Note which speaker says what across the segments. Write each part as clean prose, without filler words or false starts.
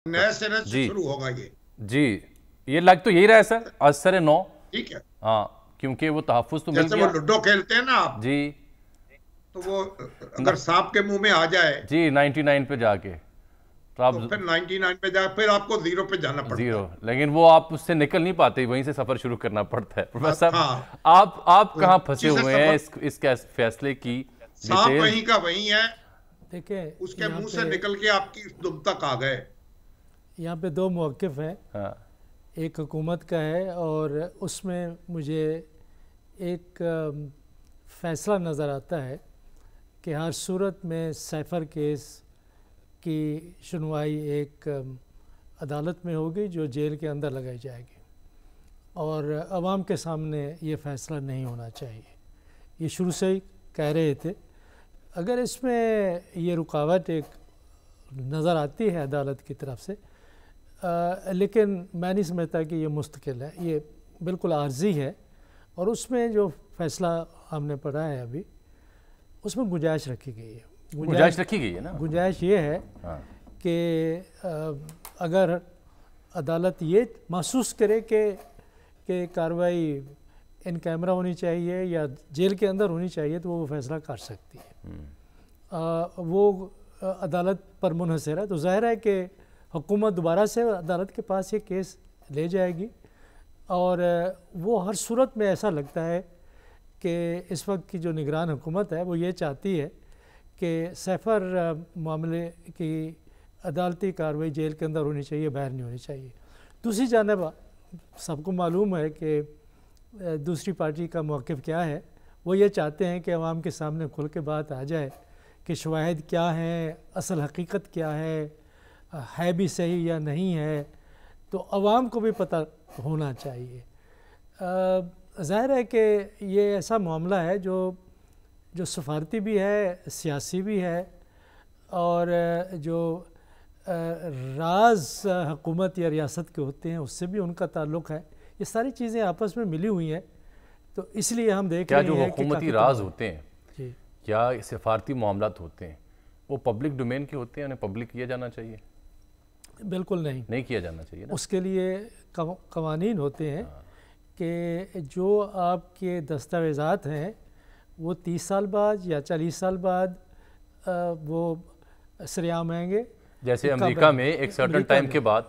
Speaker 1: नए सिरे से
Speaker 2: जी
Speaker 1: शुरू होगा ये।
Speaker 2: जी, ये लग तो यही रहा है सर, असर नौ।
Speaker 1: ठीक है।
Speaker 2: हाँ, क्योंकि वो तहफ़्फ़ुज़ तो मिल
Speaker 1: जैसे वो
Speaker 2: गया।
Speaker 1: लूडो खेलते हैं ना आप,
Speaker 2: जी
Speaker 1: तो वो
Speaker 2: ना,
Speaker 1: अगर सांप के मुंह में आ जाए
Speaker 2: जी 99 पे जाके तो आप
Speaker 1: तो फिर 99 पे जाए, फिर आपको जीरो पे जाना पड़ता
Speaker 2: ज़ीरो,
Speaker 1: है।
Speaker 2: लेकिन वो आप उससे निकल नहीं पाते, वहीं से सफ़र शुरू करना पड़ता है। प्रोफेसर साहब,
Speaker 1: हाँ,
Speaker 2: आप
Speaker 1: तो
Speaker 2: कहाँ फंसे
Speaker 1: उसी से
Speaker 2: हुए हैं
Speaker 1: सफर।
Speaker 2: इस फैसले की
Speaker 1: सांप
Speaker 2: डिटेल्स?
Speaker 1: वहीं का वहीं है,
Speaker 3: देखिए,
Speaker 1: उसके मुंह से निकल के आपकी दुम तक आ गए।
Speaker 3: यहाँ पे दो मौक़िफ़ हैं।
Speaker 2: हाँ
Speaker 3: एक हुकूमत का है और उसमें मुझे एक फ़ैसला नज़र आता है कि हर सूरत में सैफर केस की सुनवाई एक अदालत में होगी जो जेल के अंदर लगाई जाएगी, और आवाम के सामने ये फ़ैसला नहीं होना चाहिए। ये शुरू से ही कह रहे थे। अगर इसमें ये रुकावट एक नज़र आती है अदालत की तरफ से, लेकिन मैं नहीं समझता कि ये मुस्तकिल है, ये बिल्कुल आर्जी है। और उसमें जो फ़ैसला हमने पढ़ा है अभी, उसमें गुंजाइश रखी गई है।
Speaker 2: गुंजाइश रखी गई है ना।
Speaker 3: गुंजाइश ये है
Speaker 2: हाँ
Speaker 3: कि अगर अदालत ये महसूस करे कि कार्रवाई इन कैमरा होनी चाहिए या जेल के अंदर होनी चाहिए, तो वो फ़ैसला कर सकती है। वो अदालत पर मुनहसर है। तो ज़ाहिर है कि हुकूमत दोबारा से अदालत के पास ये केस ले जाएगी, और वो हर सूरत में ऐसा लगता है कि इस वक्त की जो निगरान हुकूमत है वो ये चाहती है कि सैफर मामले की अदालती कार्रवाई जेल के अंदर होनी चाहिए, बाहर नहीं होनी चाहिए। दूसरी जानब सबको मालूम है कि दूसरी पार्टी का मौक़िफ़ क्या है। वो ये चाहते हैं कि अवाम के सामने खुल के बात आ जाए कि शवाहिद क्या हैं, असल हकीकत क्या है भी सही या नहीं है, तो अवाम को भी पता होना चाहिए। ज़ाहिर है कि ये ऐसा मामला है जो सफारती भी है, सियासी भी है, और जो राज हुकूमत या रियासत के होते हैं उससे भी उनका ताल्लुक़ है। ये सारी चीज़ें आपस में मिली हुई हैं, तो इसलिए हम देख रहे हैं
Speaker 2: क्या जो
Speaker 3: कि
Speaker 2: हुकूमती राज होते हैं
Speaker 3: जी
Speaker 2: या सफारती मामलात होते हैं, वो पब्लिक डोमेन के होते हैं, उन्हें पब्लिक किया जाना चाहिए?
Speaker 3: बिल्कुल नहीं
Speaker 2: किया जाना चाहिए ना।
Speaker 3: उसके लिए कवानीन होते हैं कि जो आपके दस्तावेज़ात हैं वो 30 साल बाद या 40 साल बाद वो सरेआम आएंगे।
Speaker 2: जैसे अमेरिका में एक सर्टन टाइम के बाद।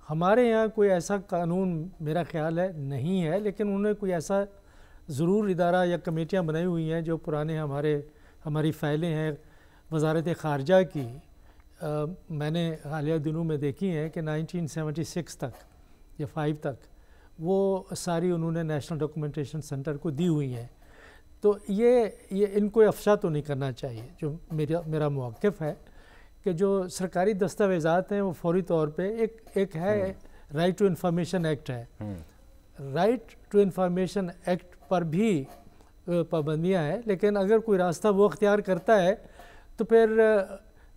Speaker 3: हमारे यहाँ कोई ऐसा कानून मेरा ख्याल है नहीं है, लेकिन उन्होंने कोई ऐसा ज़रूर इदारा या कमेटियाँ बनाई हुई हैं जो पुराने हमारी फ़ाइलें हैं वज़ारत ख़ारजा की, मैंने हालिया दिनों में देखी हैं कि 1976 तक या 5 तक वो सारी उन्होंने नेशनल डॉक्यूमेंटेशन सेंटर को दी हुई हैं। तो ये इनको अफशा तो नहीं करना चाहिए। जो मेरा मौक़िफ़ है कि जो सरकारी दस्तावेज़ात हैं वो फौरी तौर पे एक है, राइट टू इंफॉर्मेशन एक्ट है। राइट टू इंफॉर्मेशन एक्ट पर भी पाबंदियाँ हैं, लेकिन अगर कोई रास्ता वो अख्तियार करता है तो फिर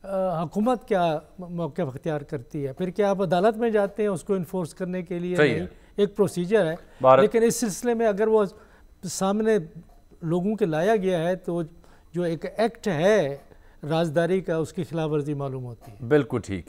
Speaker 3: हुकूमत क्या मौक़िफ़ अख्तियार करती है? फिर क्या आप अदालत में जाते हैं उसको इन्फोर्स करने के लिए? नहीं, एक प्रोसीजर है। लेकिन इस सिलसिले में अगर वो सामने लोगों के लाया गया है तो जो एक एक्ट है राजदारी का, उसकी खिलाफ वर्जी मालूम होती है।
Speaker 2: बिल्कुल ठीक।